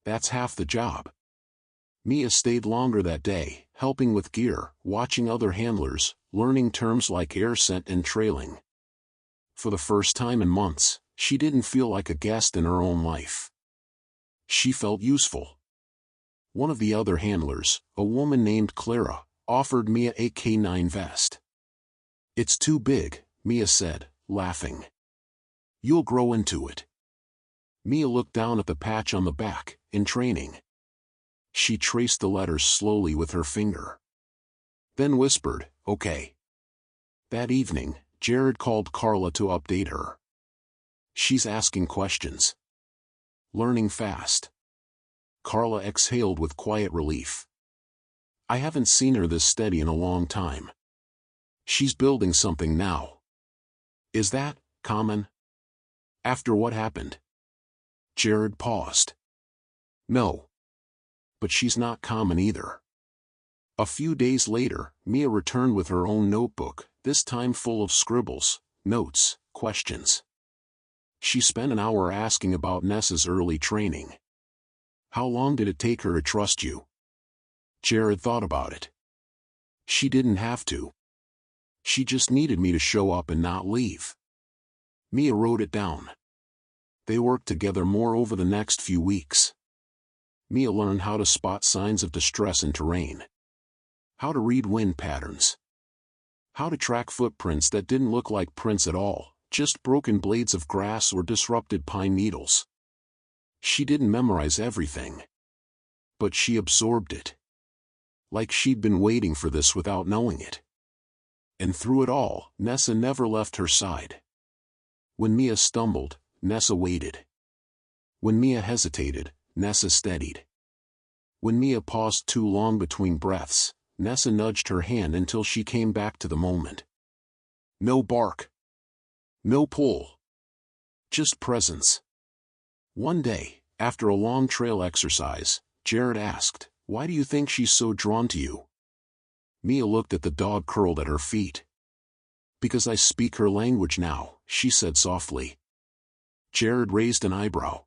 That's half the job. Mia stayed longer that day, helping with gear, watching other handlers, learning terms like air scent and trailing. For the first time in months, she didn't feel like a guest in her own life. She felt useful. One of the other handlers, a woman named Clara, offered Mia a K9 vest. It's too big, Mia said, laughing. You'll grow into it. Mia looked down at the patch on the back, in training. She traced the letters slowly with her finger. Then whispered, okay. That evening, Jared called Carla to update her. She's asking questions. Learning fast. Carla exhaled with quiet relief. I haven't seen her this steady in a long time. She's building something now. Is that common? After what happened? Jared paused. No. But she's not common either. A few days later, Mia returned with her own notebook, this time full of scribbles, notes, questions. She spent an hour asking about Nessa's early training. How long did it take her to trust you? Jared thought about it. She didn't have to. She just needed me to show up and not leave. Mia wrote it down. They worked together more over the next few weeks. Mia learned how to spot signs of distress in terrain. How to read wind patterns. How to track footprints that didn't look like prints at all, just broken blades of grass or disrupted pine needles. She didn't memorize everything. But she absorbed it. Like she'd been waiting for this without knowing it. And through it all, Nessa never left her side. When Mia stumbled, Nessa waited. When Mia hesitated, Nessa steadied. When Mia paused too long between breaths, Nessa nudged her hand until she came back to the moment. No bark. No pull. Just presence. One day, after a long trail exercise, Jared asked, "Why do you think she's so drawn to you?" Mia looked at the dog curled at her feet. "Because I speak her language now," she said softly. Jared raised an eyebrow.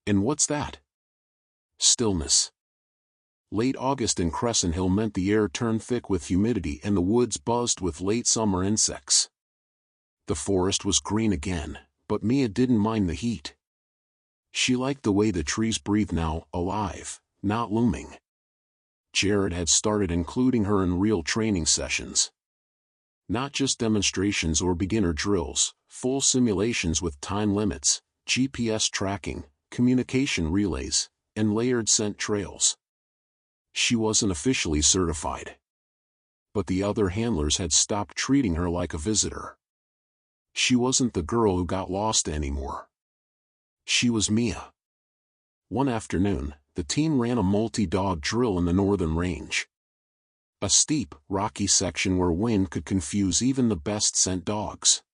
"And what's that?" Stillness. Late August in Crescent Hill meant the air turned thick with humidity and the woods buzzed with late summer insects. The forest was green again, but Mia didn't mind the heat. She liked the way the trees breathed now, alive, not looming. Jared had started including her in real training sessions. Not just demonstrations or beginner drills, full simulations with time limits, GPS tracking, communication relays, and layered scent trails. She wasn't officially certified. But the other handlers had stopped treating her like a visitor. She wasn't the girl who got lost anymore. She was Mia. One afternoon, the team ran a multi-dog drill in the northern range. A steep, rocky section where wind could confuse even the best scent dogs.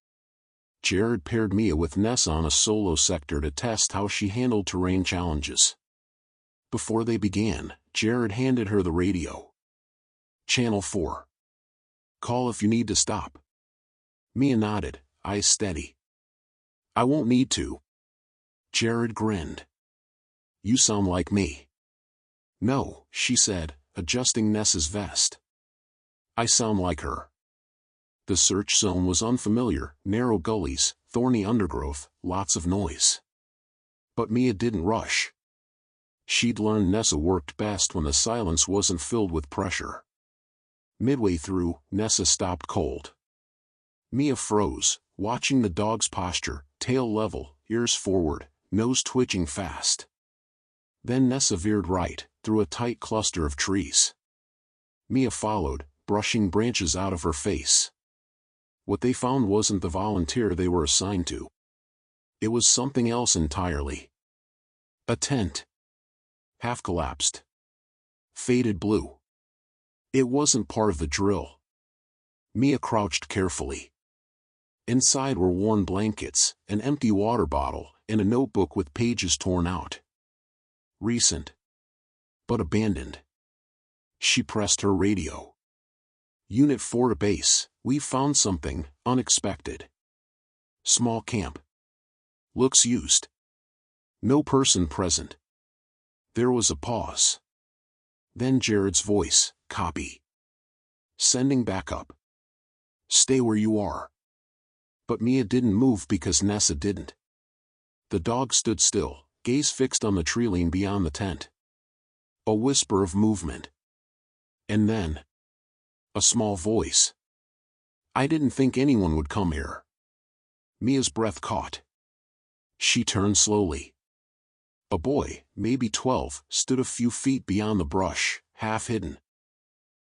Jared paired Mia with Nessa on a solo sector to test how she handled terrain challenges. Before they began, Jared handed her the radio. Channel 4. Call if you need to stop. Mia nodded, eyes steady. I won't need to. Jared grinned. You sound like me. No, she said, adjusting Nessa's vest. I sound like her. The search zone was unfamiliar, narrow gullies, thorny undergrowth, lots of noise. But Mia didn't rush. She'd learned Nessa worked best when the silence wasn't filled with pressure. Midway through, Nessa stopped cold. Mia froze, watching the dog's posture, tail level, ears forward, nose twitching fast. Then Nessa veered right, through a tight cluster of trees. Mia followed, brushing branches out of her face. What they found wasn't the volunteer they were assigned to. It was something else entirely. A tent. Half collapsed. Faded blue. It wasn't part of the drill. Mia crouched carefully. Inside were worn blankets, an empty water bottle, and a notebook with pages torn out. Recent. But abandoned. She pressed her radio. Unit 4 to base, we've found something unexpected. Small camp. Looks used. No person present. There was a pause. Then Jared's voice, copy. Sending backup. Stay where you are. But Mia didn't move because Nessa didn't. The dog stood still, gaze fixed on the tree line beyond the tent. A whisper of movement. And then, a small voice. I didn't think anyone would come here. Mia's breath caught. She turned slowly. A boy, maybe 12, stood a few feet beyond the brush, half hidden.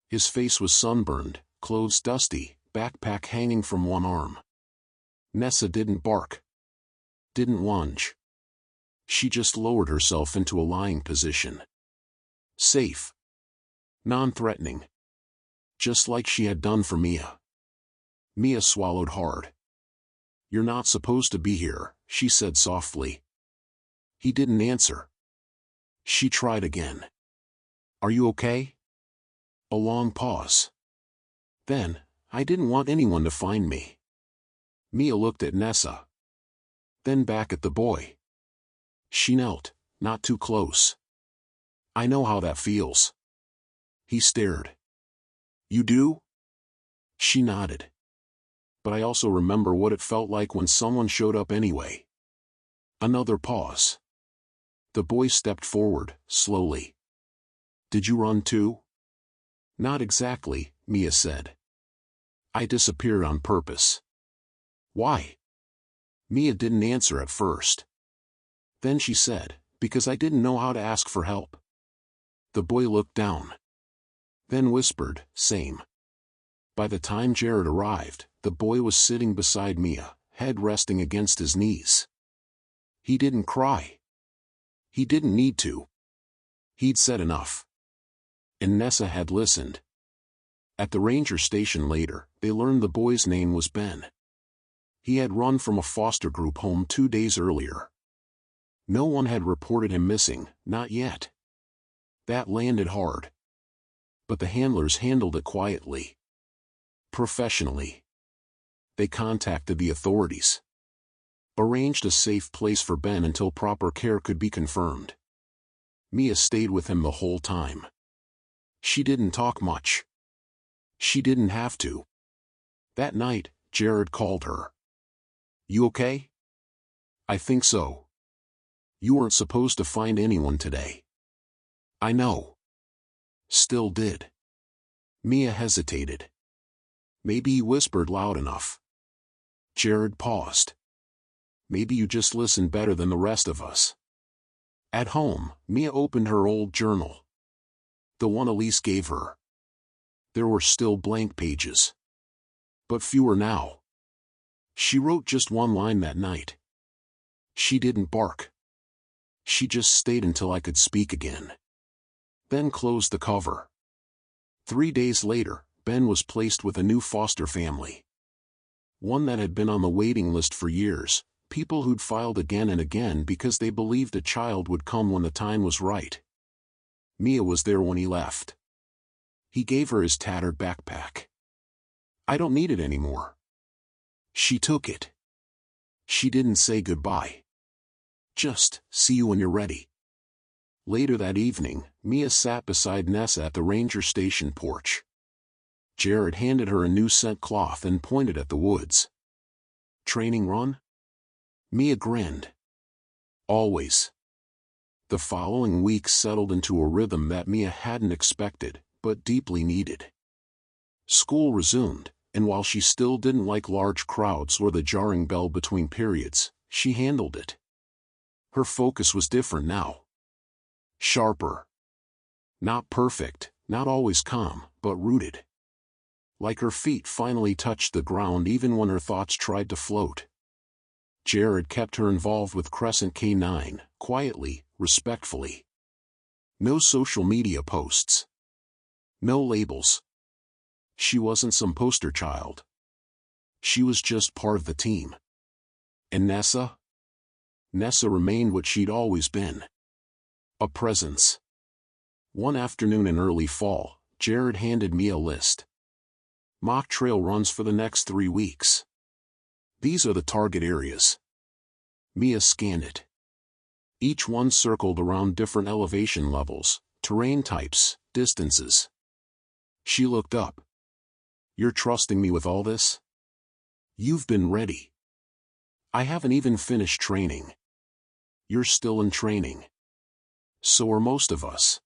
His face was sunburned, clothes dusty, backpack hanging from one arm. Nessa didn't bark. Didn't lunge. She just lowered herself into a lying position. Safe. Non-threatening. Just like she had done for Mia. Mia swallowed hard. You're not supposed to be here, she said softly. He didn't answer. She tried again. Are you okay? A long pause. Then, I didn't want anyone to find me. Mia looked at Nessa. Then back at the boy. She knelt, not too close. I know how that feels. He stared. You do? She nodded. But I also remember what it felt like when someone showed up anyway. Another pause. The boy stepped forward, slowly. Did you run too? Not exactly, Mia said. I disappeared on purpose. Why? Mia didn't answer at first. Then she said, because I didn't know how to ask for help. The boy looked down. Then whispered, same. By the time Jared arrived, the boy was sitting beside Mia, head resting against his knees. He didn't cry. He didn't need to. He'd said enough. And Nessa had listened. At the ranger station later, they learned the boy's name was Ben. He had run from a foster group home 2 days earlier. No one had reported him missing, not yet. That landed hard. But the handlers handled it quietly. Professionally. They contacted the authorities. Arranged a safe place for Ben until proper care could be confirmed. Mia stayed with him the whole time. She didn't talk much. She didn't have to. That night, Jared called her. You okay? I think so. You weren't supposed to find anyone today. I know. Still did. Mia hesitated. Maybe you whispered loud enough. Jared paused. Maybe you just listened better than the rest of us. At home, Mia opened her old journal. The one Elise gave her. There were still blank pages. But fewer now. She wrote just one line that night. She didn't bark. She just stayed until I could speak again. Then closed the cover. 3 days later, Ben was placed with a new foster family. One that had been on the waiting list for years, people who'd filed again and again because they believed a child would come when the time was right. Mia was there when he left. He gave her his tattered backpack. I don't need it anymore. She took it. She didn't say goodbye. Just, see you when you're ready. Later that evening, Mia sat beside Nessa at the ranger station porch. Jared handed her a new scent cloth and pointed at the woods. Training run? Mia grinned. Always. The following weeks settled into a rhythm that Mia hadn't expected, but deeply needed. School resumed, and while she still didn't like large crowds or the jarring bell between periods, she handled it. Her focus was different now. Sharper. Not perfect, not always calm, but rooted. Like her feet finally touched the ground even when her thoughts tried to float. Jared kept her involved with Crescent K9, quietly, respectfully. No social media posts. No labels. She wasn't some poster child. She was just part of the team. And Nessa? Nessa remained what she'd always been. A presence. One afternoon in early fall, Jared handed me a list. Mock trail runs for the next 3 weeks. These are the target areas. Mia scanned it. Each one circled around different elevation levels, terrain types, distances. She looked up. You're trusting me with all this? You've been ready. I haven't even finished training. You're still in training. So are most of us.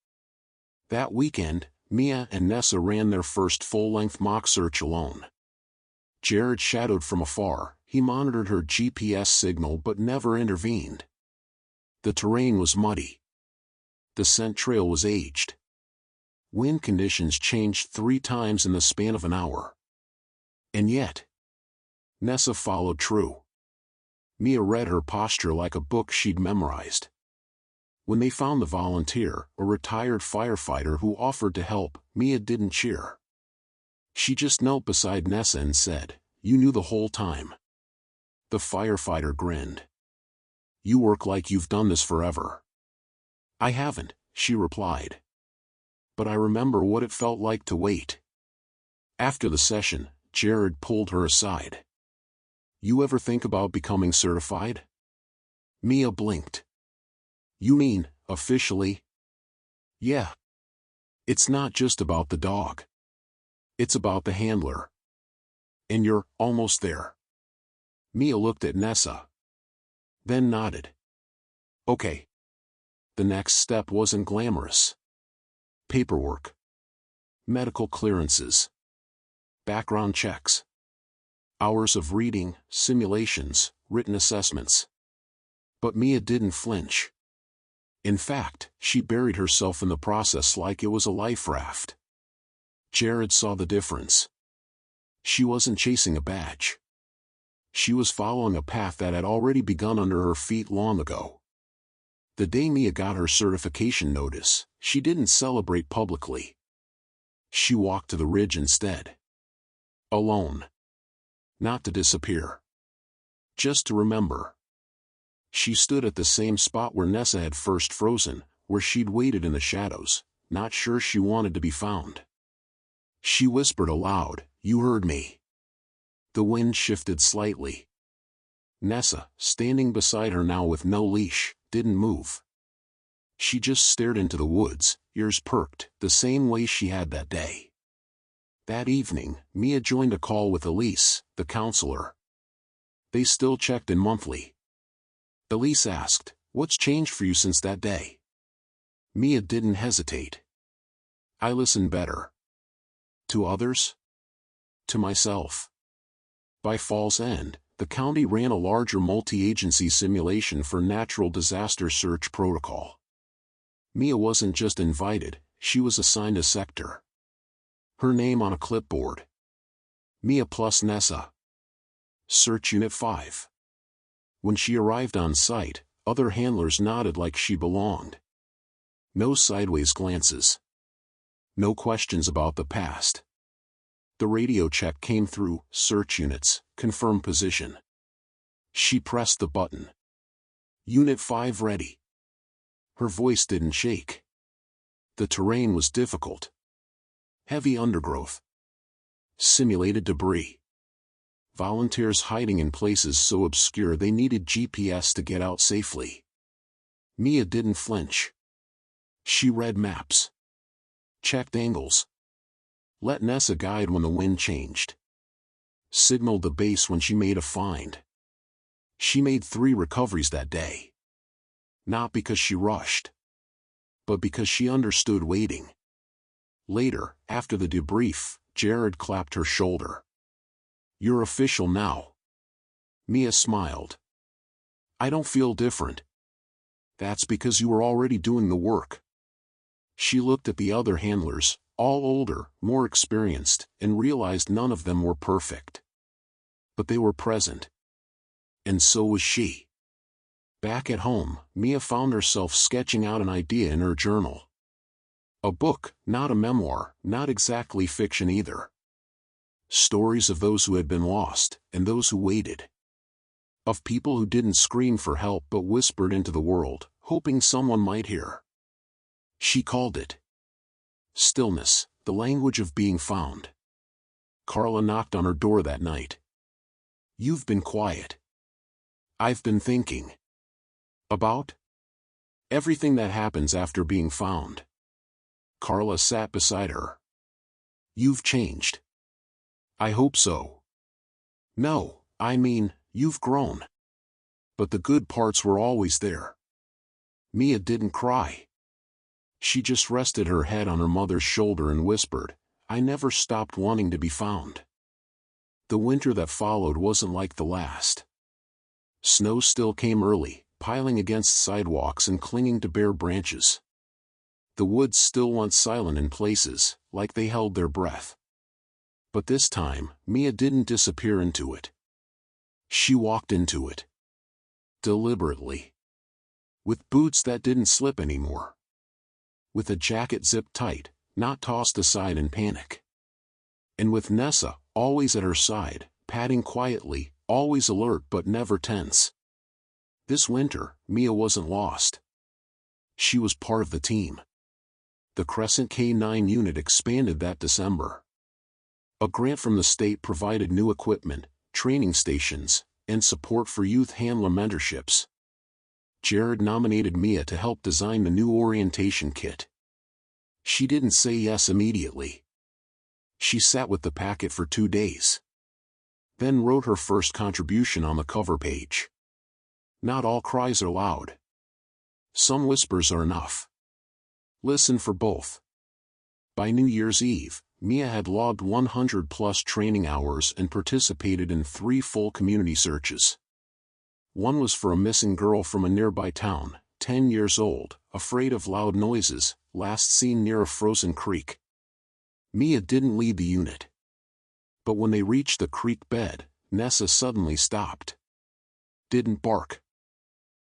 That weekend, Mia and Nessa ran their first full-length mock search alone. Jared shadowed from afar. He monitored her GPS signal but never intervened. The terrain was muddy. The scent trail was aged. Wind conditions changed 3 times in the span of an hour. And yet, Nessa followed true. Mia read her posture like a book she'd memorized. When they found the volunteer, a retired firefighter who offered to help, Mia didn't cheer. She just knelt beside Nessa and said, "You knew the whole time." The firefighter grinned. "You work like you've done this forever." "I haven't," she replied. "But I remember what it felt like to wait." After the session, Jared pulled her aside. "You ever think about becoming certified?" Mia blinked. "You mean, officially?" "Yeah. It's not just about the dog. It's about the handler. And you're almost there." Mia looked at Nessa. Then nodded. "Okay." The next step wasn't glamorous. Paperwork. Medical clearances. Background checks. Hours of reading, simulations, written assessments. But Mia didn't flinch. In fact, she buried herself in the process like it was a life raft. Jared saw the difference. She wasn't chasing a badge. She was following a path that had already begun under her feet long ago. The day Mia got her certification notice, she didn't celebrate publicly. She walked to the ridge instead. Alone. Not to disappear. Just to remember. She stood at the same spot where Nessa had first frozen, where she'd waited in the shadows, not sure she wanted to be found. She whispered aloud, "You heard me." The wind shifted slightly. Nessa, standing beside her now with no leash, didn't move. She just stared into the woods, ears perked, the same way she had that day. That evening, Mia joined a call with Elise, the counselor. They still checked in monthly. Elise asked, "What's changed for you since that day?" Mia didn't hesitate. "I listen better." To others? To myself. By fall's end, the county ran a larger multi-agency simulation for natural disaster search protocol. Mia wasn't just invited, she was assigned a sector. Her name on a clipboard. Mia plus Nessa. Search Unit 5. When she arrived on site, other handlers nodded like she belonged. No sideways glances. No questions about the past. The radio check came through, "Search units, confirm position." She pressed the button. "Unit 5 ready." Her voice didn't shake. The terrain was difficult. Heavy undergrowth. Simulated debris. Volunteers hiding in places so obscure they needed GPS to get out safely. Mia didn't flinch. She read maps. Checked angles. Let Nessa guide when the wind changed. Signaled the base when she made a find. She made 3 recoveries that day. Not because she rushed, but because she understood waiting. Later, after the debrief, Jared clapped her shoulder. "You're official now." Mia smiled. "I don't feel different." "That's because you were already doing the work." She looked at the other handlers, all older, more experienced, and realized none of them were perfect. But they were present. And so was she. Back at home, Mia found herself sketching out an idea in her journal. A book, not a memoir, not exactly fiction either. Stories of those who had been lost, and those who waited. Of people who didn't scream for help but whispered into the world, hoping someone might hear. She called it Stillness, the language of being found. Carla knocked on her door that night. "You've been quiet." "I've been thinking." "About?" "Everything that happens after being found." Carla sat beside her. "You've changed." "I hope so." "No, I mean, you've grown." But the good parts were always there. Mia didn't cry. She just rested her head on her mother's shoulder and whispered, "I never stopped wanting to be found." The winter that followed wasn't like the last. Snow still came early, piling against sidewalks and clinging to bare branches. The woods still went silent in places, like they held their breath. But this time, Mia didn't disappear into it. She walked into it. Deliberately. With boots that didn't slip anymore. With a jacket zipped tight, not tossed aside in panic. And with Nessa, always at her side, padding quietly, always alert but never tense. This winter, Mia wasn't lost. She was part of the team. The Crescent K-9 unit expanded that December. A grant from the state provided new equipment, training stations, and support for youth handler mentorships. Jared nominated Mia to help design the new orientation kit. She didn't say yes immediately. She sat with the packet for 2 days. Then wrote her first contribution on the cover page. Not all cries are loud. Some whispers are enough. Listen for both. By New Year's Eve, Mia had logged 100+ training hours and participated in 3 full community searches. One was for a missing girl from a nearby town, 10 years old, afraid of loud noises, last seen near a frozen creek. Mia didn't lead the unit. But when they reached the creek bed, Nessa suddenly stopped. Didn't bark.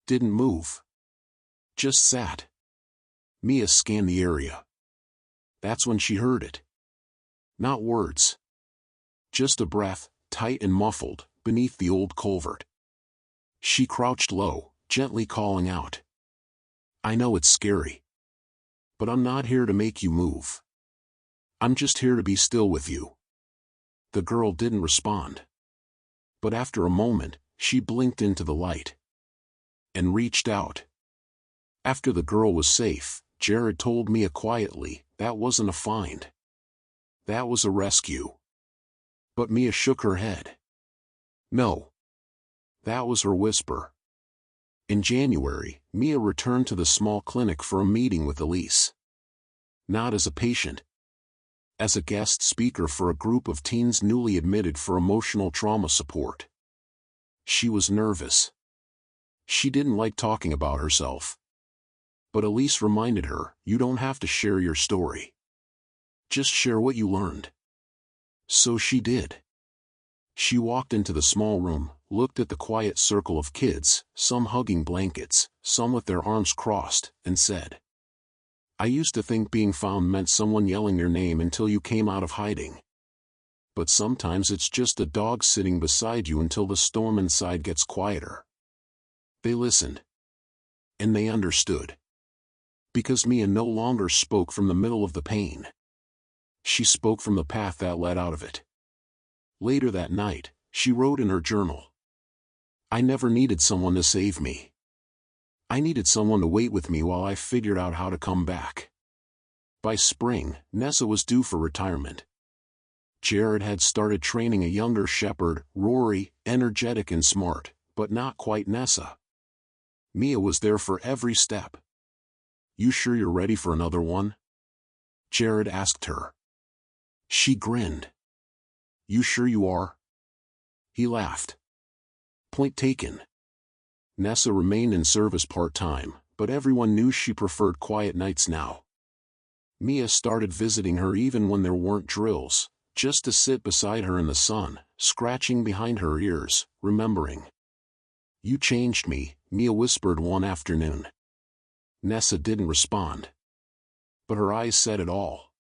Didn't move. Just sat. Mia scanned the area. That's when she heard it. Not words. Just a breath, tight and muffled, beneath the old culvert. She crouched low, gently calling out. "I know it's scary. But I'm not here to make you move. I'm just here to be still with you." The girl didn't respond. But after a moment, she blinked into the light. And reached out. After the girl was safe, Jared told Mia quietly, that wasn't a find. That was a rescue. But Mia shook her head. No. That was her whisper. In January, Mia returned to the small clinic for a meeting with Elise. Not as a patient. As a guest speaker for a group of teens newly admitted for emotional trauma support. She was nervous. She didn't like talking about herself. But Elise reminded her, you don't have to share your story. Just share what you learned. So she did. She walked into the small room, looked at the quiet circle of kids, some hugging blankets, some with their arms crossed, and said, I used to think being found meant someone yelling your name until you came out of hiding. But sometimes it's just a dog sitting beside you until the storm inside gets quieter. They listened. And they understood. Because Mia no longer spoke from the middle of the pain. She spoke from the path that led out of it. Later that night, she wrote in her journal, I never needed someone to save me. I needed someone to wait with me while I figured out how to come back. By spring, Nessa was due for retirement. Jared had started training a younger shepherd, Rory, energetic and smart, but not quite Nessa. Mia was there for every step. You sure you're ready for another one? Jared asked her. She grinned. You sure you are? He laughed. Point taken. Nessa remained in service part-time, but everyone knew she preferred quiet nights now. Mia started visiting her even when there weren't drills, just to sit beside her in the sun, scratching behind her ears, remembering. You changed me, Mia whispered one afternoon. Nessa didn't respond. But her eyes said it all.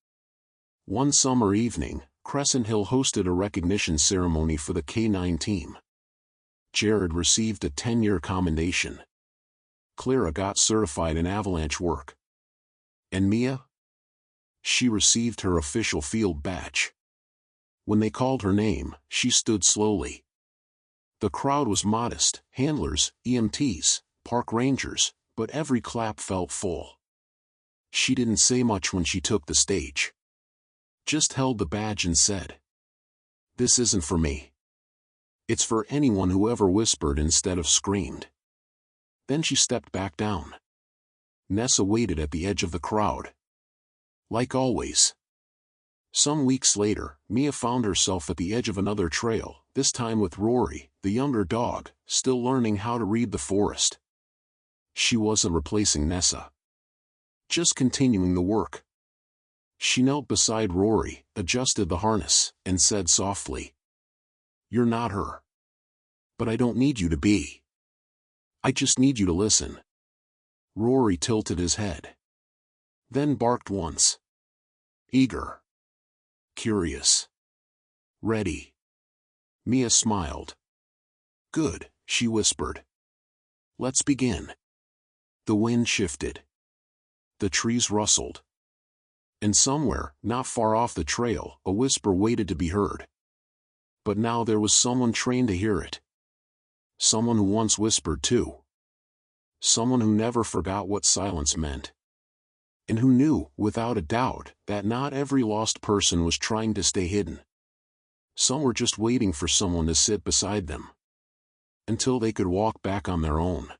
One summer evening, Crescent Hill hosted a recognition ceremony for the K-9 team. Jared received a 10-year commendation. Clara got certified in avalanche work. And Mia? She received her official field badge. When they called her name, she stood slowly. The crowd was modest, handlers, EMTs, park rangers, but every clap felt full. She didn't say much when she took the stage. Just held the badge and said, This isn't for me. It's for anyone who ever whispered instead of screamed. Then she stepped back down. Nessa waited at the edge of the crowd. Like always. Some weeks later, Mia found herself at the edge of another trail, this time with Rory, the younger dog, still learning how to read the forest. She wasn't replacing Nessa. Just continuing the work. She knelt beside Rory, adjusted the harness, and said softly, You're not her. But I don't need you to be. I just need you to listen. Rory tilted his head. Then barked once. Eager. Curious. Ready. Mia smiled. Good, she whispered. Let's begin. The wind shifted. The trees rustled. And somewhere, not far off the trail, a whisper waited to be heard. But now there was someone trained to hear it. Someone who once whispered too. Someone who never forgot what silence meant. And who knew, without a doubt, that not every lost person was trying to stay hidden. Some were just waiting for someone to sit beside them. Until they could walk back on their own.